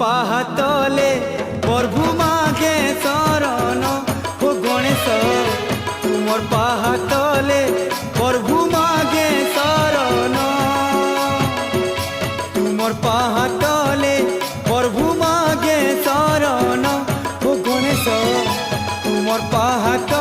পাহাতলে প্রভু মাগে শরণ ও গণেশ তুমর পাহাতলে প্রভু মাগে শরণ তুমর পাহাতলে প্রভু মাগে শরণ ও গণেশ তুমর পাহাত